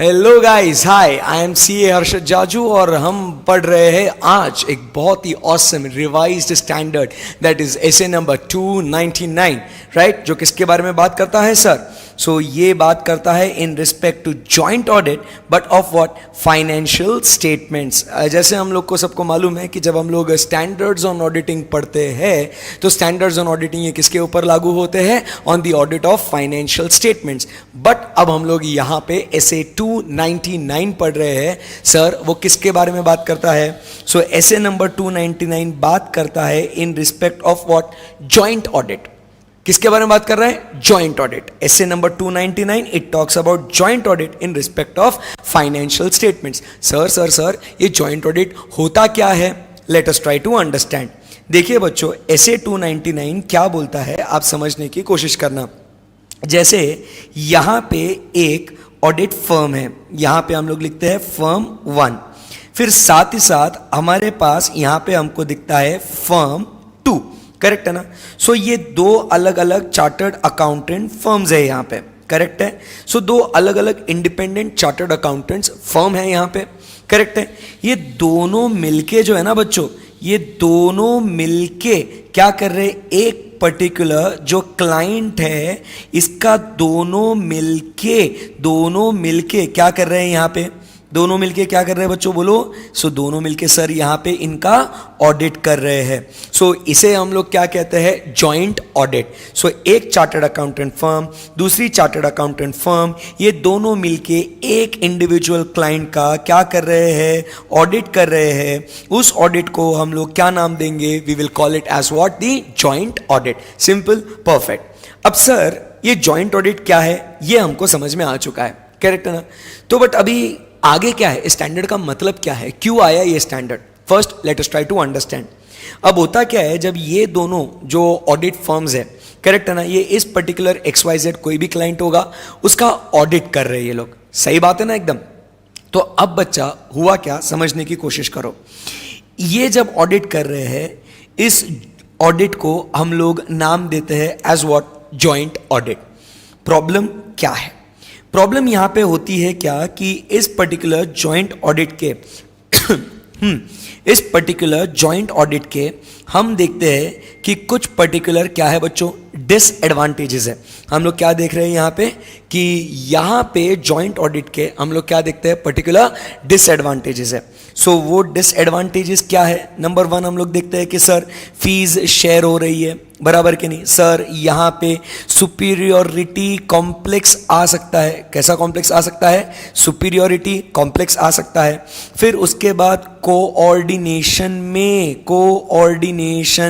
Hello guys, hi, I am CA Harshad Jaju और हम पढ़ रहे हैं आज एक बहुत ही awesome revised standard that is SA number 299, right, जो किसके बारे में बात करता है सर? ये बात करता है in respect to joint audit but of what, financial statements. जैसे हम लोग को सबको मालूम है कि जब हम लोग स्टैंडर्ड्स ऑन ऑडिटिंग पढ़ते हैं तो स्टैंडर्ड्स ऑन ऑडिटिंग ये किसके ऊपर लागू होते हैं? On the audit of financial statements. But अब हम लोग यहाँ पे एसे 299 पढ़ रहे हैं सर, वो किसके बारे में बात करता है? एसे नंबर 299 बात करता है in respect of what, joint audit. किसके बारे में बात कर रहा है? Joint audit. SA number 299 it talks about joint audit in respect of financial statements. Sir ये जॉइंट ऑडिट होता क्या है? Let us try to understand. देखिए बच्चों, एसे 299 क्या बोलता है आप समझने की कोशिश करना। जैसे यहां पे एक ऑडिट फर्म है, यहां पे हम लोग लिखते हैं फर्म 1, फिर साथ ही साथ हमारे पास यहां पे हमको दिखता है फर्म 2, करेक्ट है ना? ये दो अलग अलग चार्टर्ड अकाउंटेंट फर्म्स है यहाँ पे, करेक्ट है? दो अलग अलग इंडिपेंडेंट चार्टर्ड अकाउंटेंट्स फर्म है यहाँ पे, करेक्ट है? ये दोनों मिलके जो है ना बच्चों, ये दोनों मिलके क्या कर रहे हैं? एक पर्टिकुलर जो क्लाइंट है इसका दोनों मिलके क्या कर रहे हैं यहाँ पे? दोनों मिलके क्या कर रहे हैं बच्चों, बोलो? दोनों मिलके सर यहाँ पे इनका ऑडिट कर रहे हैं। इसे हम लोग क्या कहते हैं? Joint audit. एक चार्टर्ड अकाउंटेंट फर्म, दूसरी चार्टर्ड अकाउंटेंट फर्म, ये दोनों मिलके एक इंडिविजुअल क्लाइंट का क्या कर रहे हैं? ऑडिट कर रहे हैं। उस ऑडिट को हम लोग क्या नाम देंगे? We will call it as what, the joint audit. Simple, perfect. अब सर ये जॉइंट ऑडिट क्या है ये हमको समझ में आ चुका है, करेक्ट है ना? बट अभी आगे क्या है? स्टैंडर्ड का मतलब क्या है? क्यों आया ये standard? First let us try to understand. अब होता क्या है, जब ये दोनों जो ऑडिट फर्म्स है, करेक्ट है ना, ये इस पर्टिकुलर XYZ कोई भी क्लाइंट होगा उसका ऑडिट कर रहे हैं ये लोग, सही बात है ना एकदम? तो अब बच्चा हुआ क्या, समझने की कोशिश करो। ये जब ऑडिट कर रहे हैं, इस ऑडिट को हम लोग नाम देते हैं as what, joint audit. Problem क्या है? प्रॉब्लम यहां पे होती है क्या कि इस पर्टिकुलर जॉइंट ऑडिट के इस पर्टिकुलर जॉइंट ऑडिट के हम देखते हैं कि कुछ पर्टिकुलर क्या है बच्चों, डिसएडवांटेजेस है। हम लोग क्या देख रहे हैं यहाँ पे कि यहाँ पे जॉइंट ऑडिट के हम लोग क्या देखते हैं? पर्टिकुलर डिसएडवांटेजेस है। वो डिसएडवांटेजेस क्या है? नंबर 1 हम लोग देखते हैं कि सर फीस शेयर हो रही है, बराबर के नहीं? सर यहाँ पे सुपीरियोरिटी कॉम्प्लेक्स आ सकता है। कैसा कॉम्प्लेक्स आ सकता है? सुपीरियोरिटी कॉम्प्लेक्स आ सकता है। फिर उसके बाद कोऑर्डिनेशन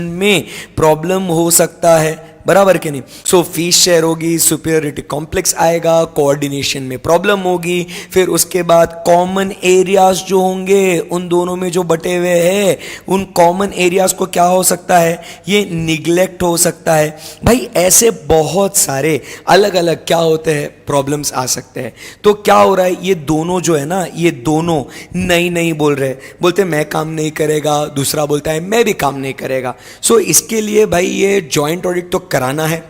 में प्रॉब्लम हो सकता है, बराबर के नहीं? फीस शेयर होगी, सुपीरियोरिटी कॉम्प्लेक्स आएगा, कोऑर्डिनेशन में प्रॉब्लम होगी। फिर उसके बाद कॉमन एरियाज जो होंगे उन दोनों में जो बटे हुए हैं, उन कॉमन एरियाज को क्या हो सकता है? ये निग्लेक्ट हो सकता है। भाई ऐसे बहुत सारे अलग अलग क्या होते हैं? प्रॉब्लम्स आ सकते हैं। तो क्या हो रहा है, ये दोनों जो है ना, ये दोनों नहीं बोल रहे, बोलते मैं काम नहीं करेगा, दूसरा बोलता है मैं भी काम नहीं करेगा। इसके लिए भाई ये जॉइंट ऑडिट तो कराना है,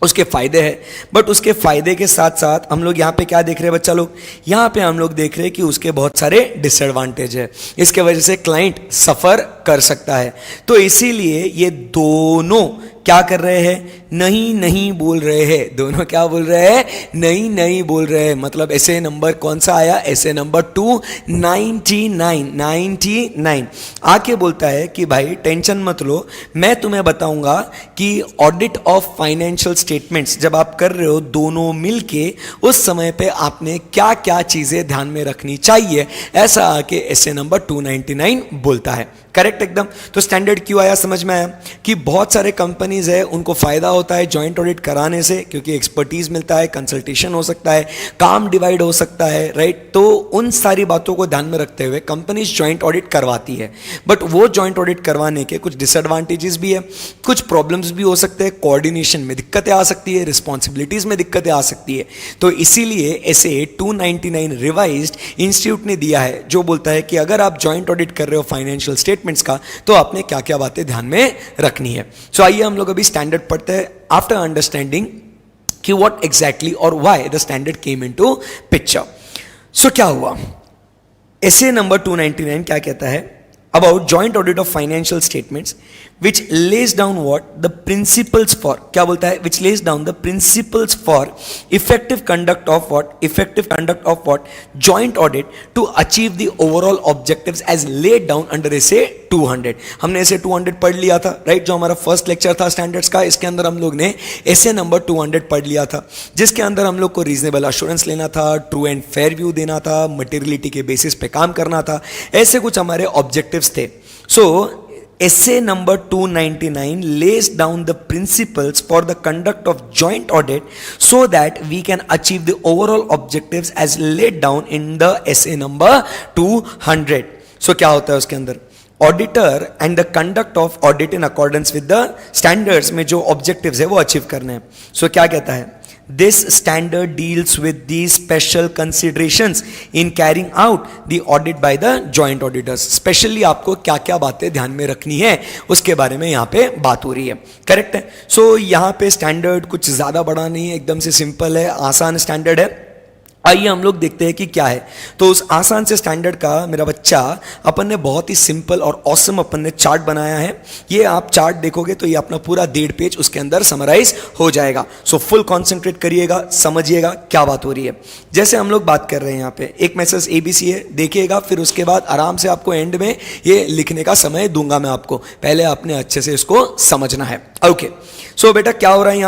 उसके फायदे हैं, बट उसके फायदे के साथ साथ हम लोग यहाँ पे क्या देख रहे हैं बच्चा लोग? यहाँ पे हम लोग देख रहे हैं कि उसके बहुत सारे डिसएडवांटेज है, इसके वजह से क्लाइंट सफर कर सकता है। तो इसीलिए ये दोनों क्या कर रहे हैं? नहीं बोल रहे हैं। दोनों क्या बोल रहे हैं? नहीं बोल रहे हैं। मतलब ऐसे नंबर कौन सा आया? ऐसे नंबर 299 आके बोलता है कि भाई टेंशन मत लो, मैं तुम्हें बताऊंगा कि ऑडिट ऑफ फाइनेंशियल स्टेटमेंट्स जब आप कर रहे हो दोनों मिलके, उस समय पे आपने क्या क्या चीजें ध्यान में रखनी चाहिए, ऐसा आके ऐसे नंबर 299 बोलता है, करेक्ट एकदम? तो स्टैंडर्ड क्यों आया समझ में आया कि बहुत सारे कंपनीज है उनको फायदा होता है जॉइंट ऑडिट कराने से, क्योंकि एक्सपर्टीज मिलता है, कंसल्टेशन हो सकता है, काम डिवाइड हो सकता है, राइट? तो उन सारी बातों को ध्यान में रखते हुए कंपनीज जॉइंट ऑडिट करवाती है। बट वो जॉइंट ऑडिट करवाने के कुछ डिसएडवांटेजेस भी है, कुछ प्रॉब्लम्स भी हो सकते हैं, कोऑर्डिनेशन में दिक्कतें आ सकती है, रिस्पॉन्सिबिलिटीज में दिक्कतें आ सकती है। तो इसीलिए ऐसे 299 रिवाइज्ड इंस्टीट्यूट ने दिया है जो बोलता है कि अगर आप जॉइंट ऑडिट कर रहे हो फाइनेंशियल स्टेटमेंट्स का, तो आपने क्या क्या बातें ध्यान में रखनी है। आइए हम लोग अभी स्टैंडर्ड पढ़ते हैं आफ्टर अंडरस्टैंडिंग कि what exactly or why the standard came into picture. So क्या हुआ, एसे नंबर 299 क्या कहता है, about joint audit of financial statements which lays down what the principles for, क्या बोलता है, which lays down the principles for effective conduct of what joint audit to achieve the overall objectives as laid down under SA 200। हमने एसे 200 पढ़ लिया था, right, जो हमारा first lecture था स्टैंडर्ड्स का, इसके अंदर हम लोग ने एसे नंबर 200 पढ़ लिया था, जिसके अंदर हम लोग को रीजनेबल अश्योरेंस लेना था, ट्रू एंड फेयर व्यू देना था, मटेरियलिटी के बेसिस पे काम करना था, ऐसे कुछ हमारे ऑब्जेक्टिव्स थे। सो essay number 299 lays down the principles for the conduct of joint audit so that we can achieve the overall objectives as laid down in the essay number 200। so क्या होता है उसके अंदर, auditor and the conduct of audit in accordance with the standards में जो objectives है वो achieve करने हैं। सो क्या कहता है, This standard deals with these special considerations in carrying out the audit by the joint auditors। Specially आपको क्या क्या बातें ध्यान में रखनी है उसके बारे में यहाँ पे बात हो रही है, करेक्ट है। सो यहाँ पे स्टैंडर्ड कुछ ज़्यादा बड़ा नहीं है, एकदम से सिंपल है, आसान स्टैंडर्ड है। आइए हम लोग देखते हैं कि क्या है। तो उस आसान से स्टैंडर्ड का मेरा बच्चा अपन ने बहुत ही सिंपल और ऑसम अपन ने चार्ट बनाया है। ये आप चार्ट देखोगे तो ये अपना पूरा 1.5 पेज उसके अंदर समराइज हो जाएगा। सो फुल कॉन्सेंट्रेट करिएगा, समझिएगा क्या बात हो रही है। जैसे हम लोग बात कर रहे हैं यहाँ पे एक मैसेज ABC है, देखिएगा, फिर उसके बाद आराम से आपको एंड में ये लिखने का समय दूंगा मैं आपको, पहले आपने अच्छे से इसको समझना है। ओके, सो बेटा क्या हो रहा है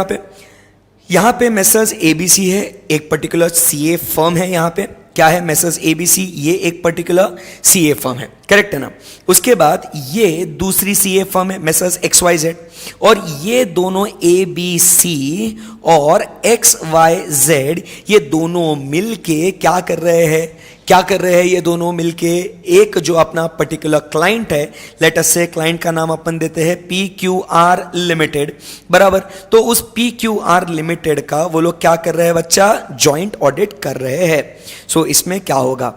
यहाँ पे मैसेज ABC है, एक पर्टिकुलर CA फर्म है। यहाँ पे क्या है, मैसेज ABC, ये एक पर्टिकुलर CA फर्म है, करेक्ट है ना। उसके बाद ये दूसरी CA फर्म है मैसेज XYZ, और ये दोनों ABC और XYZ ये दोनों मिलके क्या कर रहे हैं, ये दोनों मिलके एक जो अपना पर्टिकुलर क्लाइंट है, लेट अस से क्लाइंट का नाम अपन देते हैं PQR लिमिटेड, बराबर। तो उस PQR लिमिटेड का वो लोग क्या कर रहे हैं बच्चा, जॉइंट ऑडिट कर रहे हैं। सो इसमें क्या होगा,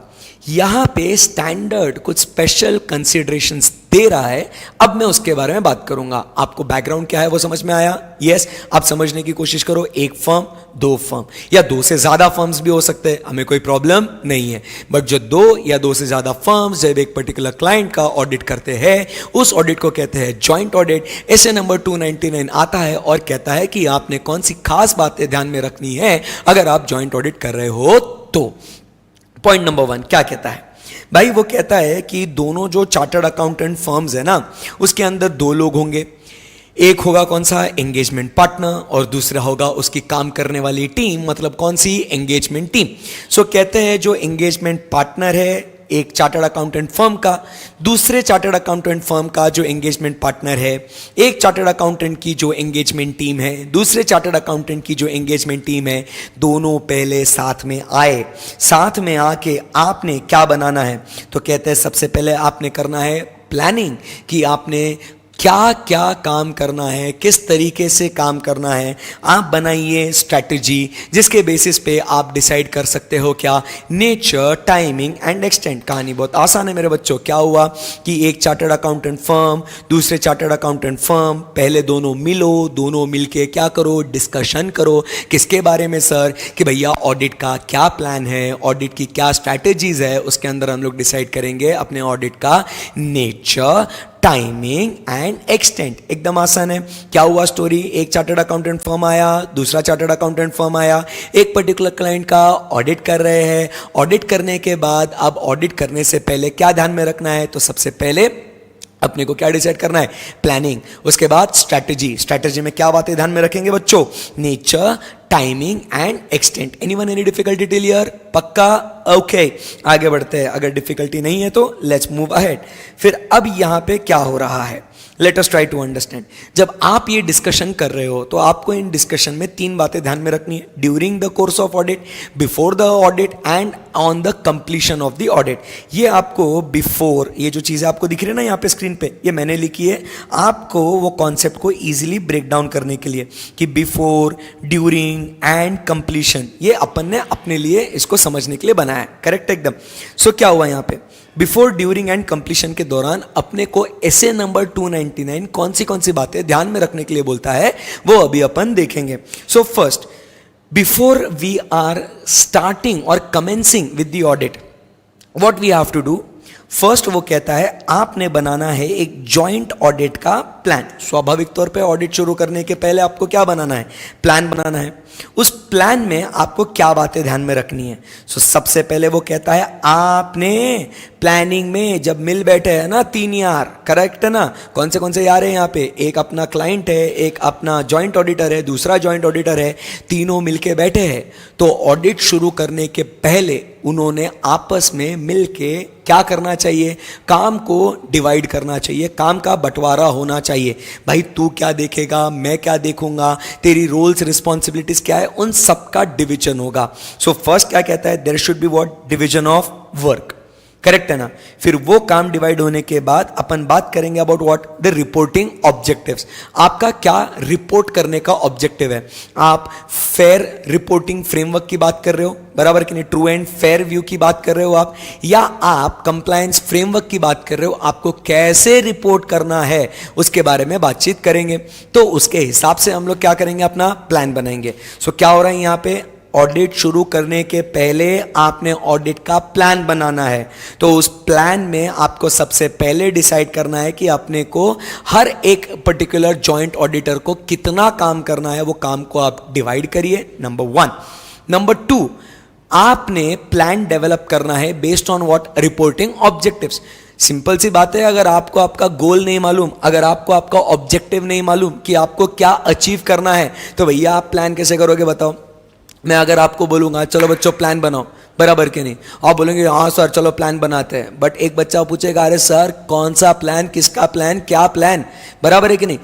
यहां पे स्टैंडर्ड कुछ स्पेशल कंसीडरेशंस दे रहा है। अब मैं उसके बारे में बात करूंगा। आपको बैकग्राउंड क्या है वो समझ में आया? यस, आप समझने की कोशिश करो। एक फर्म, दो फर्म, या दो से ज्यादा फर्म्स भी हो सकते हैं, हमें कोई प्रॉब्लम नहीं है। बट जो दो या दो से ज्यादा फर्म्स जब एक पर्टिकुलर क्लाइंट का ऑडिट करते हैं, उस ऑडिट को कहते हैं जॉइंट ऑडिट। ऐसे नंबर 299 आता है और कहता है कि आपने कौन सी खास बातें ध्यान में रखनी है अगर आप जॉइंट ऑडिट कर रहे हो तो। पॉइंट नंबर 1 क्या कहता है भाई, वो कहता है कि दोनों जो चार्टर्ड अकाउंटेंट फर्म्स है ना, उसके अंदर दो लोग होंगे। एक होगा कौन सा, एंगेजमेंट पार्टनर, और दूसरा होगा उसकी काम करने वाली टीम, मतलब कौन सी, एंगेजमेंट टीम। सो कहते हैं जो एंगेजमेंट पार्टनर है एक चार्टर्ड अकाउंटेंट फर्म का, दूसरे चार्टर्ड अकाउंटेंट फर्म का जो एंगेजमेंट पार्टनर है, एक चार्टर्ड अकाउंटेंट की जो एंगेजमेंट टीम है, दूसरे चार्टर्ड अकाउंटेंट की जो एंगेजमेंट टीम है, दोनों पहले साथ में आए। साथ में आके आपने क्या बनाना है, तो कहते हैं सबसे पहले आपने करना है प्लानिंग, कि आपने क्या क्या काम करना है, किस तरीके से काम करना है। आप बनाइए स्ट्रैटेजी, जिसके बेसिस पे आप डिसाइड कर सकते हो क्या, नेचर, टाइमिंग एंड एक्सटेंट। कहानी बहुत आसान है मेरे बच्चों। क्या हुआ कि एक चार्टर्ड अकाउंटेंट फर्म, दूसरे चार्टर्ड अकाउंटेंट फर्म, पहले दोनों मिलो, दोनों मिलके क्या करो, डिस्कशन करो। किसके बारे में सर, कि भैया ऑडिट का क्या प्लान है, ऑडिट की क्या स्ट्रैटेजीज है, उसके अंदर हम लोग डिसाइड करेंगे अपने ऑडिट का नेचर, टाइमिंग एंड एक्सटेंट। एकदम आसान है। क्या हुआ स्टोरी, एक चार्टर्ड अकाउंटेंट फर्म आया, दूसरा चार्टर्ड अकाउंटेंट फर्म आया, एक पर्टिकुलर क्लाइंट का ऑडिट कर रहे हैं। ऑडिट करने के बाद अब ऑडिट करने से पहले क्या ध्यान में रखना है, तो सबसे पहले अपने को क्या डिसाइड करना है, प्लानिंग। उसके बाद स्ट्रैटेजी। स्ट्रैटेजी में क्या बातें ध्यान में रखेंगे बच्चों, nature, timing and extent. Anyone any difficulty till here? पक्का? ओके, आगे बढ़ते हैं। अगर डिफिकल्टी नहीं है तो लेट्स मूव अहेड। फिर अब यहां पे क्या हो रहा है, let us try to understand. जब आप ये डिस्कशन कर रहे हो तो आपको इन डिस्कशन में 3 बातें ध्यान में रखनी है, during the course of audit, before the audit and on the completion of the audit. ये आपको बिफोर, ये जो चीजें आपको दिख रही है ना यहाँ पे स्क्रीन पे, ये मैंने लिखी है आपको वो कॉन्सेप्ट को इजीली ब्रेक डाउन करने के लिए, कि बिफोर, ड्यूरिंग एंड कंप्लीशन, ये अपन ने अपने लिए इसको समझने के लिए बनाया है। करेक्ट एकदम। सो क्या हुआ यहाँ पे, बिफोर, ड्यूरिंग एंड कंप्लीशन के दौरान अपने को ऐसे नंबर 299 कौन सी बातें ध्यान में रखने के लिए बोलता है, वो अभी अपन देखेंगे। So first, before we are starting or commencing with the audit, what we have to do, first वो कहता है आपने बनाना है एक जॉइंट ऑडिट का प्लान। स्वाभाविक तौर पे ऑडिट शुरू करने के पहले आपको क्या बनाना है, प्लान बनाना है। उस प्लान में आपको क्या बातें ध्यान में रखनी है। सबसे पहले वो कहता है आपने प्लानिंग में जब मिल बैठे हैं ना तीन यार, करेक्ट है ना, कौन से यार हैं यहाँ पे, एक अपना क्लाइंट है, एक अपना जॉइंट ऑडिटर है, दूसरा जॉइंट ऑडिटर है, तीनों मिलके बैठे हैं। तो ऑडिट शुरू करने के पहले उन्होंने आपस में मिलके क्या करना चाहिए, काम को डिवाइड करना चाहिए, काम का बंटवारा होना चाहिए। भाई तू क्या देखेगा, मैं क्या देखूंगा, तेरी रोल्स रिस्पॉन्सिबिलिटीज क्या है, उन सब का डिवीजन होगा। सो फर्स्ट क्या कहता है, there should be what, division of work, correct है ना। फिर वो काम डिवाइड होने के बाद अपन बात करेंगे about what, the reporting objectives. आपका क्या रिपोर्ट करने का ऑब्जेक्टिव है। आप फेयर रिपोर्टिंग फ्रेमवर्क की बात कर रहे हो, बराबर कि नहीं, ट्रू एंड फेयर व्यू की बात कर रहे हो आप, या आप कंप्लायंस फ्रेमवर्क की बात कर रहे हो, आपको कैसे रिपोर्ट करना है उसके बारे में बातचीत करेंगे। तो उसके हिसाब से हम लोग क्या करेंगे, अपना प्लान बनाएंगे। सो क्या हो रहा है यहाँ पे, ऑडिट शुरू करने के पहले आपने ऑडिट का प्लान बनाना है। तो उस प्लान में आपको सबसे पहले डिसाइड करना है कि अपने को हर एक पर्टिकुलर जॉइंट ऑडिटर को कितना काम करना है, वो काम को आप डिवाइड करिए, नंबर 1। नंबर 2, आपने प्लान डेवलप करना है based on what, reporting objectives. Simple सी बात है, अगर आपको आपका गोल नहीं मालूम, अगर आपको आपका ऑब्जेक्टिव नहीं मालूम कि आपको क्या अचीव करना है, तो भैया आप प्लान कैसे करोगे बताओ। मैं अगर आपको बोलूंगा चलो बच्चों प्लान बनाओ, बराबर के नहीं, आप बोलेंगे हाँ सर चलो प्लान बनाते हैं, बट एक बच्चा पूछेगा अरे सर कौन सा प्लान, किसका प्लान, क्या प्लान, बराबर है कि नहीं।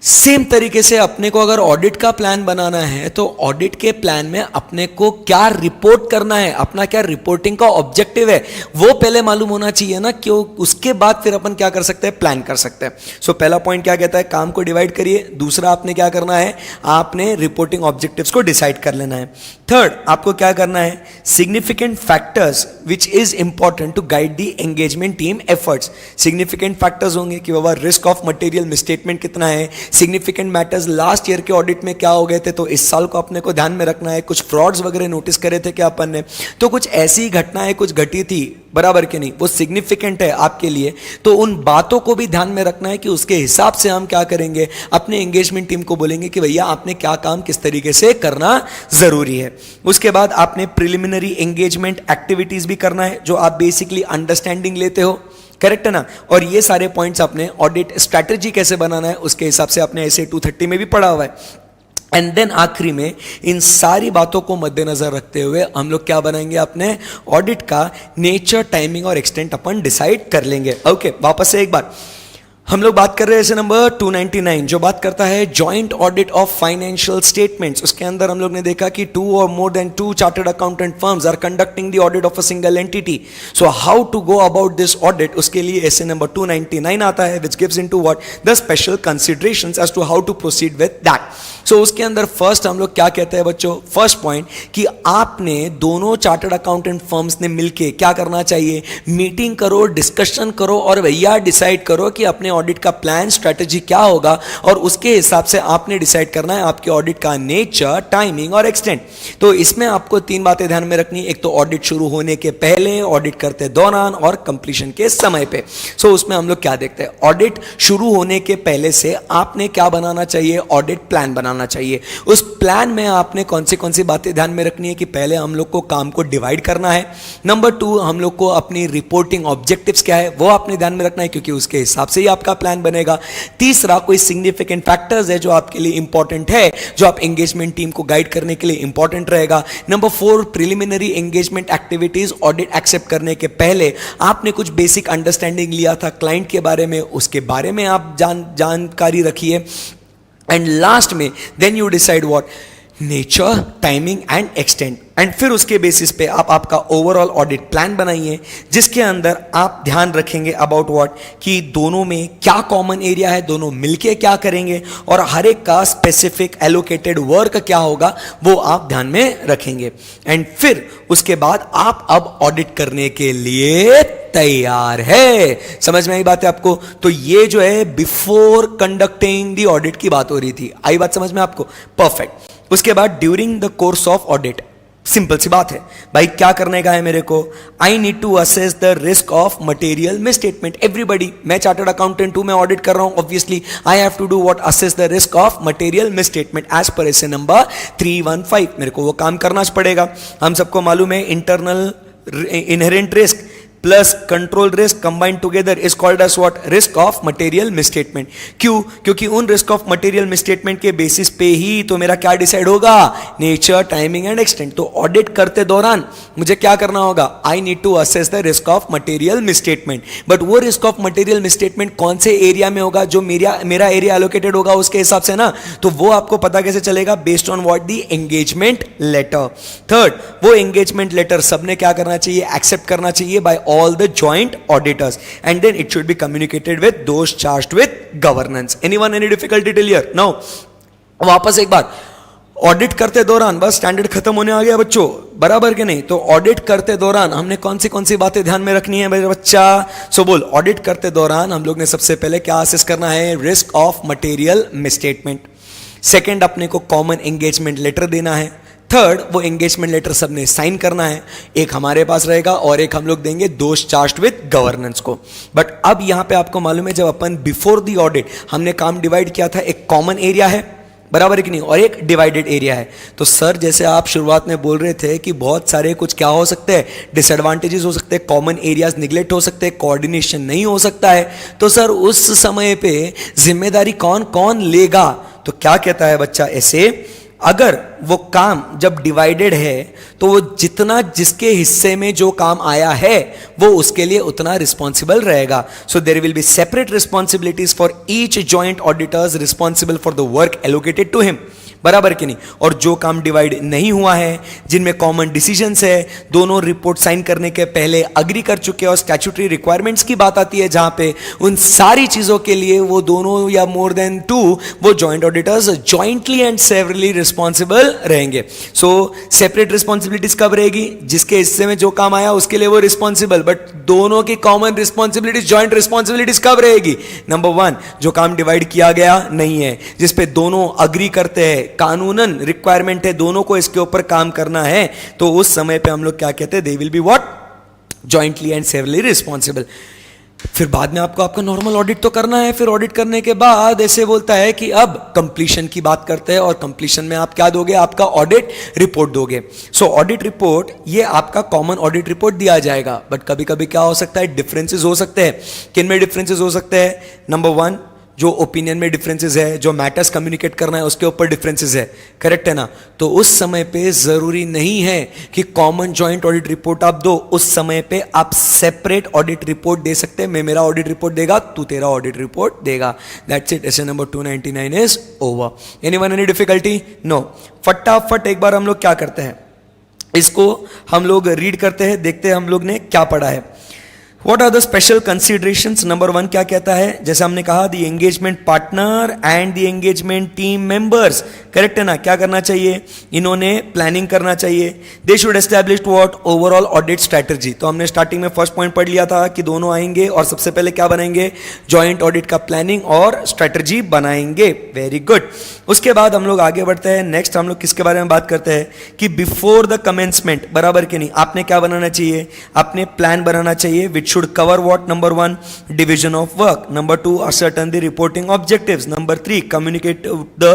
सेम तरीके से अपने को अगर ऑडिट का प्लान बनाना है तो ऑडिट के प्लान में अपने को क्या रिपोर्ट करना है, अपना क्या रिपोर्टिंग का ऑब्जेक्टिव है, वो पहले मालूम होना चाहिए ना, क्यों, उसके बाद फिर अपन क्या कर सकते हैं, प्लान कर सकते हैं। सो पहला पॉइंट क्या कहता है, काम को डिवाइड करिए। दूसरा आपने क्या करना है, आपने रिपोर्टिंग ऑब्जेक्टिव्स को डिसाइड कर लेना है। थर्ड, आपको क्या करना है, significant factors which is important to guide the engagement team efforts. Significant factors होंगे कि बाबा रिस्क ऑफ मटेरियल मिसस्टेटमेंट कितना है, सिग्निफिकेंट मैटर्स लास्ट ईयर के ऑडिट में क्या हो गए थे तो इस साल को अपने को ध्यान में रखना है। कुछ फ्रॉड्स वगैरह नोटिस करे थे क्या अपन ने, तो कुछ ऐसी घटनाएं कुछ घटी थी, बराबर के नहीं, वो सिग्निफिकेंट है आपके लिए, तो उन बातों को भी ध्यान में रखना है कि उसके हिसाब से हम क्या करेंगे, अपने एंगेजमेंट टीम को बोलेंगे कि भैया आपने क्या काम किस तरीके से करना जरूरी है। उसके बाद आपने प्रिलिमिनरी एंगेजमेंट एक्टिविटीज भी करना है, जो आप बेसिकली अंडरस्टैंडिंग लेते हो, करेक्ट है ना। और ये सारे पॉइंट्स आपने ऑडिट स्ट्रैटेजी कैसे बनाना है उसके हिसाब से आपने ऐसे 230 में भी पढ़ा हुआ है। एंड देन आखिरी में इन सारी बातों को मद्देनजर रखते हुए हम लोग क्या बनाएंगे, अपने ऑडिट का नेचर, टाइमिंग और एक्सटेंट अपन डिसाइड कर लेंगे। ओके, वापस से एक बार हम लोग बात कर रहे हैं ऐसे नंबर 299 जो बात करता है joint audit of financial statements. उसके अंदर हम लोग ने देखा कि 2 और more than 2 chartered accountant firms are conducting the audit of a single entity. So how to go about this audit, उसके लिए ऐसे नंबर 299 आता है which gives into what, the special considerations as to how to proceed with that. So उसके अंदर first हम लोग क्या कहते हैं बच्चों, फर्स्ट पॉइंट कि आपने दोनों चार्टर्ड अकाउंटेंट फर्म्स ने मिलके क्या करना चाहिए, मीटिंग करो, डिस्कशन करो और भैया डिसाइड करो कि अपने ऑडिट का प्लान, स्ट्रेटजी क्या होगा, और उसके हिसाब से आपने डिसाइड करना है आपके ऑडिट का नेचर, टाइमिंग और एक्सटेंट। तो इसमें आपको 3 बातें ध्यान में रखनी, एक तो ऑडिट शुरू होने के पहले, ऑडिट करते दौरान और कंप्लीशन के समय पे। सो उसमें हम लोग क्या देखते हैं, ऑडिट शुरू होने के पहले से आपने क्या बनाना चाहिए, ऑडिट प्लान बनाना चाहिए। उस प्लान में आपने कौन सी बातें ध्यान में रखनी है कि पहले हम लोग को काम को डिवाइड करना है। नंबर 2, हम लोग को अपनी रिपोर्टिंग ऑब्जेक्टिव्स क्या है वो आपने ध्यान में रखना है, क्योंकि उसके हिसाब से ही आपका प्लान बनेगा। तीसरा, कोई सिग्निफिकेंट फैक्टर्स है जो आपके लिए इंपॉर्टेंट है, जो आप एंगेजमेंट टीम को गाइड करने के लिए इंपॉर्टेंट रहेगा। Number 4, preliminary engagement activities, audit accept करने के पहले आपने कुछ बेसिक अंडरस्टैंडिंग लिया था क्लाइंट के बारे में, उसके बारे में आप जानकारी रखिए। एंड लास्ट में then you decide what, nature, timing and extent. And फिर उसके बेसिस पे आप आपका ओवरऑल ऑडिट प्लान बनाइए, जिसके अंदर आप ध्यान रखेंगे अबाउट व्हाट, कि दोनों में क्या कॉमन एरिया है, दोनों मिलके क्या करेंगे, और हर एक का स्पेसिफिक एलोकेटेड वर्क क्या होगा वो आप ध्यान में रखेंगे। एंड फिर उसके बाद आप अब ऑडिट करने के लिए तैयार है। समझ में आई बात है आपको? तो ये जो है बिफोर कंडक्टिंग द ऑडिट की बात हो रही थी, आई बात समझ में आपको? परफेक्ट। उसके बाद during the course of audit, simple सी बात है भाई, क्या करने का है मेरे को, I need to assess the risk of material misstatement. Everybody, मैं चार्टर्ड अकाउंटेंट हूं, मैं ऑडिट कर रहा हूं, obviously I have to do what, assess the risk of material misstatement as per SA number 315। मेरे को वो काम करना पड़ेगा। हम सबको मालूम है internal inherent risk plus control risk combined together is called as what, risk of material misstatement. क्यों? क्योंकि उन रिस्क ऑफ मटेरियल मिसस्टेटमेंट के बेसिस पे ही तो मेरा क्या डिसाइड होगा, नेचर, टाइमिंग एंड एक्सटेंट। तो ऑडिट करते दौरान मुझे क्या करना होगा, I need to assess the risk of material misstatement. But वो रिस्क ऑफ मटेरियल मिसस्टेटमेंट कौन से एरिया में होगा, जो मेरा एरिया एलोकेटेड होगा उसके हिसाब से ना, तो वो आपको पता कैसे चलेगा, based on what, the engagement letter. Third, वो एंगेजमेंट लेटर सबने क्या करना चाहिए, एक्सेप्ट करना चाहिए by all the joint auditors, and then it should be communicated with those charged with governance. Anyone any difficulty till here? Now वापस एक बार, audit करते दौरान, बस स्टैंडर्ड खत्म होने आ गया बच्चों, बराबर के नहीं, तो ऑडिट करते दौरान हमने कौन सी बातें ध्यान में रखनी है मेरे बच्चा, सो बोल। ऑडिट करते दौरान हम लोग ने सबसे पहले क्या असेस करना है, risk of material misstatement. Second, अपने को कॉमन एंगेजमेंट लेटर देना है। थर्ड, वो एंगेजमेंट लेटर सबने साइन करना है, एक हमारे पास रहेगा और एक हम लोग देंगे दोस्त चार्ज्ड विद गवर्नेंस को। बट अब यहां पे आपको मालूम है, जब अपन बिफोर द ऑडिट हमने काम डिवाइड किया था, एक कॉमन एरिया है, बराबर कि नहीं, और एक डिवाइडेड एरिया है। तो सर जैसे आप शुरुआत में बोल रहे थे कि बहुत सारे कुछ क्या हो सकते हैं, डिसएडवांटेजेस हो सकते हैं, कॉमन एरियाज निगलेक्ट हो सकते हैं, कोऑर्डिनेशन नहीं हो सकता है, तो सर उस समय पे जिम्मेदारी कौन कौन लेगा? तो क्या कहता है बच्चा ऐसे, अगर वो काम जब डिवाइडेड है तो वो जितना जिसके हिस्से में जो काम आया है वो उसके लिए उतना रिस्पॉन्सिबल रहेगा। So there will be separate responsibilities for each joint auditors responsible for the work allocated to him, बराबर कि नहीं। और जो काम डिवाइड नहीं हुआ है, जिनमें कॉमन डिसीजंस है, दोनों रिपोर्ट साइन करने के पहले अग्री कर चुके और स्टैट्यूटरी रिक्वायरमेंट्स की बात आती है, जहां पे उन सारी चीजों के लिए वो दोनों या मोर देन टू वो joint auditors jointly and severally responsible रहेंगे। सो सेपरेट रिस्पॉन्सिबिलिटीज कब रहेगी, जिसके हिस्से में जो काम आया उसके लिए वो रिस्पॉन्सिबल, बट दोनों की कॉमन रिस्पॉन्सिबिलिटीज, जॉइंट रिस्पॉन्सिबिलिटीज कब रहेगी? नंबर वन, जो काम डिवाइड किया गया नहीं है, जिसपे दोनों अग्री करते हैं, कानूनन रिक्वायरमेंट है दोनों को इसके ऊपर काम करना है, तो उस समय पे हम लोग क्या कहते हैं, they will be what, jointly and severally responsible. फिर बाद में आपको आपका नॉर्मल ऑडिट तो करना है। फिर ऑडिट करने के बाद ऐसे बोलता है कि अब कंप्लीशन की बात करते हैं, और कंप्लीशन में आप क्या दोगे, आपका ऑडिट रिपोर्ट दोगे। सो ऑडिट रिपोर्ट, ये आपका कॉमन ऑडिट रिपोर्ट दिया जाएगा, बट कभी कभी क्या हो सकता है, डिफरेंसेस हो सकते हैं। किन में डिफरेंसेस हो सकते हैं? नंबर वन, जो ओपिनियन में डिफरेंसेस है, जो मैटर्स कम्युनिकेट करना है उसके ऊपर डिफरेंसेस है, करेक्ट है ना। तो उस समय पे जरूरी नहीं है कि कॉमन जॉइंट ऑडिट रिपोर्ट आप दो, उस समय पे आप सेपरेट ऑडिट रिपोर्ट दे सकते हैं। मैं मेरा ऑडिट रिपोर्ट देगा, तू तेरा ऑडिट रिपोर्ट देगा, that's it. SA number 299 is over. Anyone any difficulty? No. फटाफट एक बार हम लोग क्या करते हैं, इसको हम लोग रीड करते हैं, देखते हैं हम लोग ने क्या पढ़ा है। What are the special considerations? Number one क्या कहता है, जैसे हमने कहा, the engagement partner and the engagement team members, correct है ना। क्या करना चाहिए, इन्होंने प्लानिंग करना चाहिए। They should establish what, overall audit strategy। तो हमने स्टार्टिंग में फर्स्ट पॉइंट पढ़ लिया था कि दोनों आएंगे और सबसे पहले क्या बनाएंगे, जॉइंट ऑडिट का प्लानिंग और स्ट्रेटजी बनाएंगे। Very good. उसके बाद हम लोग आगे बढ़ते हैं। नेक्स्ट हम लोग किसके बारे में बात करते हैं कि बिफोर द कमेंसमेंट, बराबर के नहीं, आपने क्या बनाना चाहिए, आपने प्लान बनाना चाहिए, विच should cover what? Number one, division of work. Number two, ascertain the reporting objectives. Number three, communicate the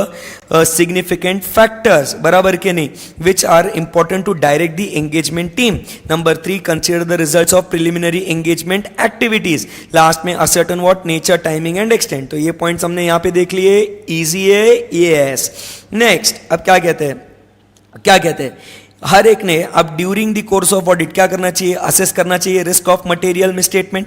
significant factors, बराबर के नहीं, which are important to direct the engagement team. Number three, consider the results of preliminary engagement activities. Last में ascertain what? Nature, timing and extent. तो ये points हमने यहाँ पे देख लिए, easy है, yes. Next, अब क्या कहते हैं, हर एक ने अब during the course of audit क्या करना चाहिए, असेस करना चाहिए रिस्क ऑफ मटेरियल मिसस्टेटमेंट।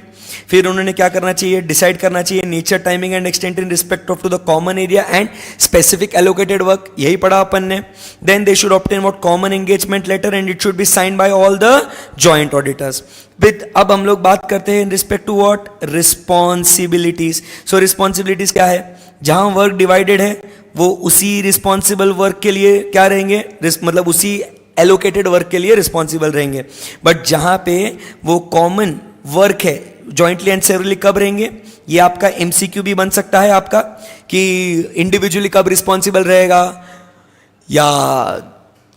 फिर उन्होंने क्या करना चाहिए, डिसाइड करना चाहिए nature, timing and extent in respect of to the common area and specific allocated work, यही पढ़ा अपन ने। Then they should obtain what, common engagement letter and it should be signed by all the joint auditors. With अब हम लोग बात करते हैं in respect to what, responsibilities. So responsibilities क्या है, जहां वर्क डिवाइडेड है वो उसी रिस्पॉन्सिबल वर्क के लिए क्या रहेंगे, मतलब उसी एलोकेटेड वर्क के लिए रिस्पॉन्सिबल रहेंगे। बट जहां पे वो कॉमन वर्क है, जॉइंटली एंड सेवरली कब रहेंगे, ये आपका एमसीक्यू भी बन सकता है आपका, कि इंडिविजुअली कब रिस्पॉन्सिबल रहेगा, या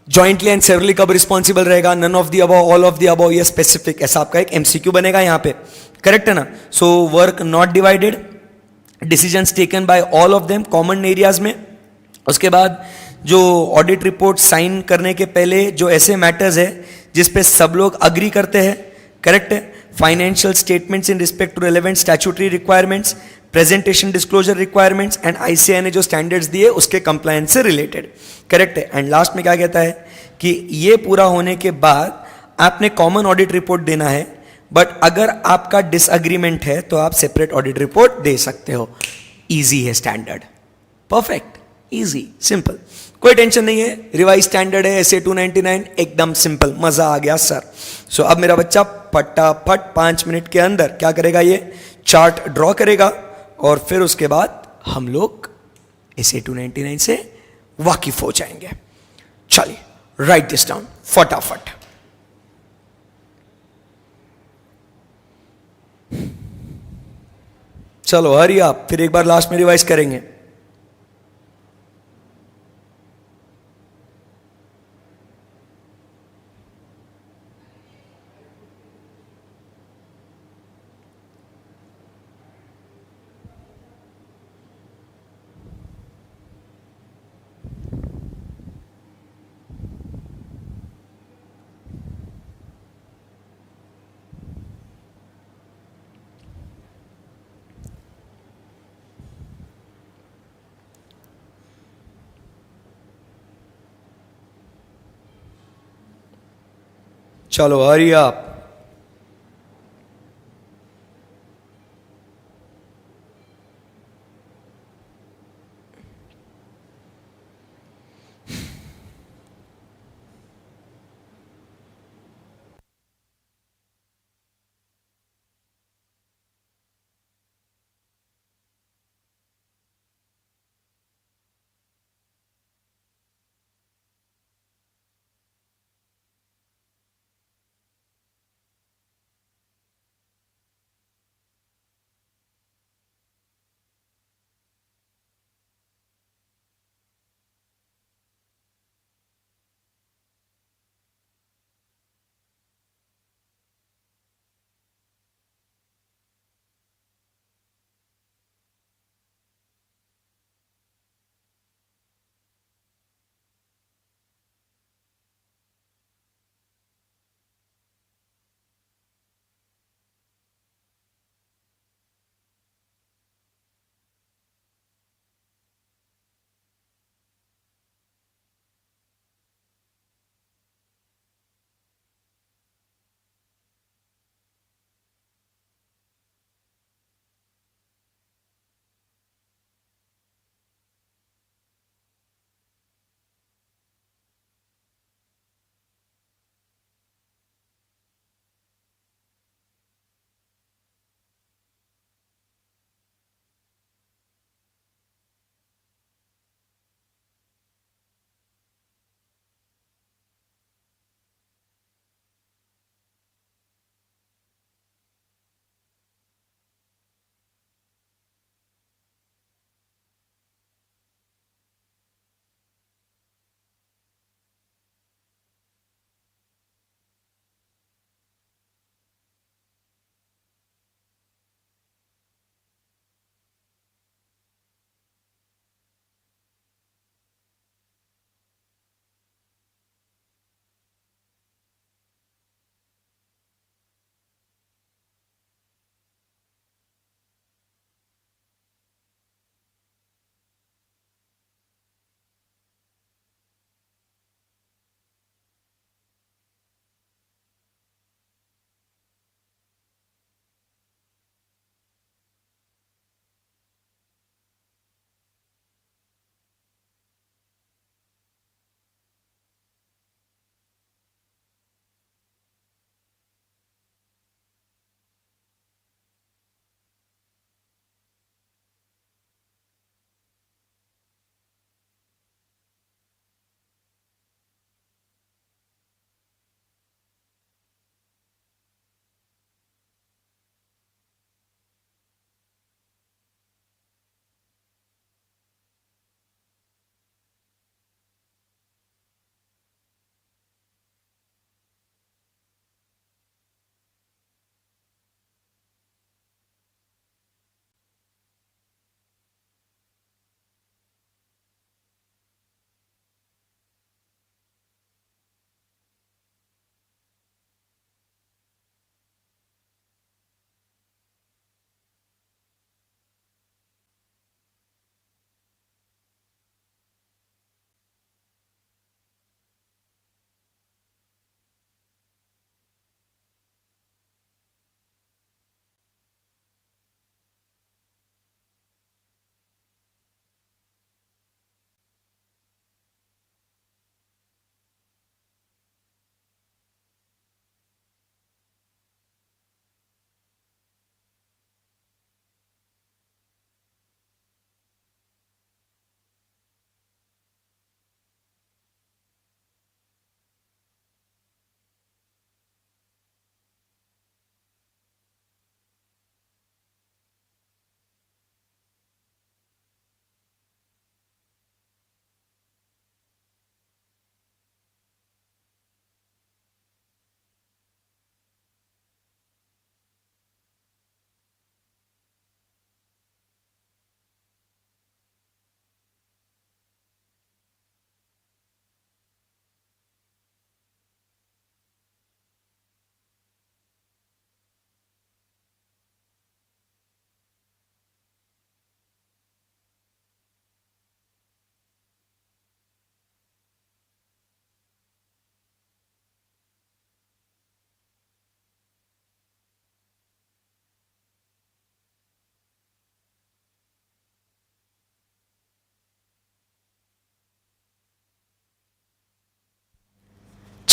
जॉइंटली एंड सेवरली कब रिस्पॉन्सिबल रहेगा, none of the above, all of the above, ये स्पेसिफिक, ऐसा आपका एक एमसीक्यू बनेगा यहां पे, करेक्ट है ना. So work not divided, decisions taken by all of them common areas में. उसके बाद जो ऑडिट रिपोर्ट साइन करने के पहले जो ऐसे मैटर्स है जिस पे सब लोग अग्री करते हैं, करेक्ट है. Financial statements in respect to relevant statutory requirements, presentation disclosure requirements and ICAI ने जो स्टैंडर्ड्स दिए उसके कंप्लायंस से रिलेटेड, करेक्ट है. एंड लास्ट में क्या कहता है कि ये पूरा होने के बाद आपने कॉमन ऑडिट रिपोर्ट देना है, बट अगर आपका डिसएग्रीमेंट है तो आप सेपरेट ऑडिट रिपोर्ट दे सकते हो. इजी है स्टैंडर्ड, परफेक्ट, इजी, सिंपल, कोई टेंशन नहीं है. रिवाइज स्टैंडर्ड है SA 299, एकदम सिंपल, मजा आ गया सर. सो अब मेरा बच्चा फटाफट 5 मिनट के अंदर क्या करेगा, ये चार्ट ड्रॉ करेगा और फिर उसके बाद हम लोग SA 299 से वाकिफ हो जाएंगे. चलिए राइट दिस डाउन फटाफट. चलो हरी आप, फिर एक बार लास्ट में रिवाइज करेंगे. चलो हरी आप.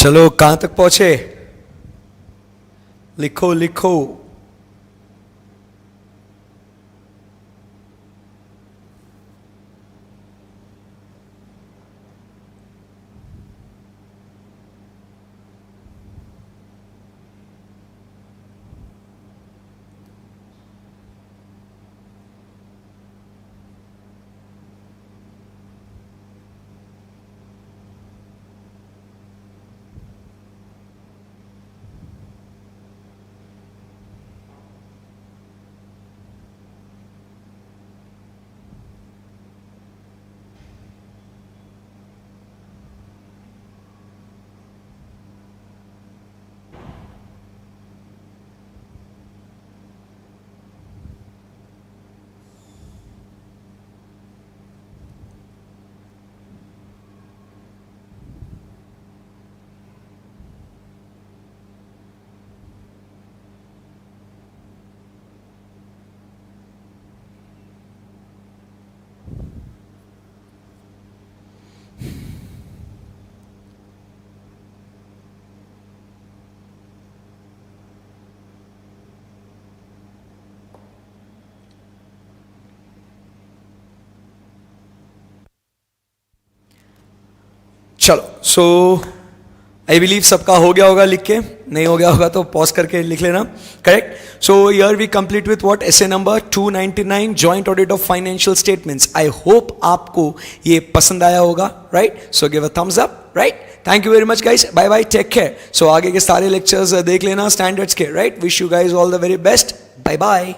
चलो कहां तक पहुंचे, लिखो लिखो। चलो, सो आई बिलीव सबका हो गया होगा लिख के, नहीं हो गया होगा तो पॉज करके लिख लेना। Correct. So here we complete with what, essay number 299, joint audit of financial statements. I hope आपको ये पसंद आया होगा, right? So give a thumbs up, right? Thank you very much guys, bye bye, take care. So आगे के सारे lectures देख लेना स्टैंडर्ड्स के, right? Wish you guys all the very best, bye bye.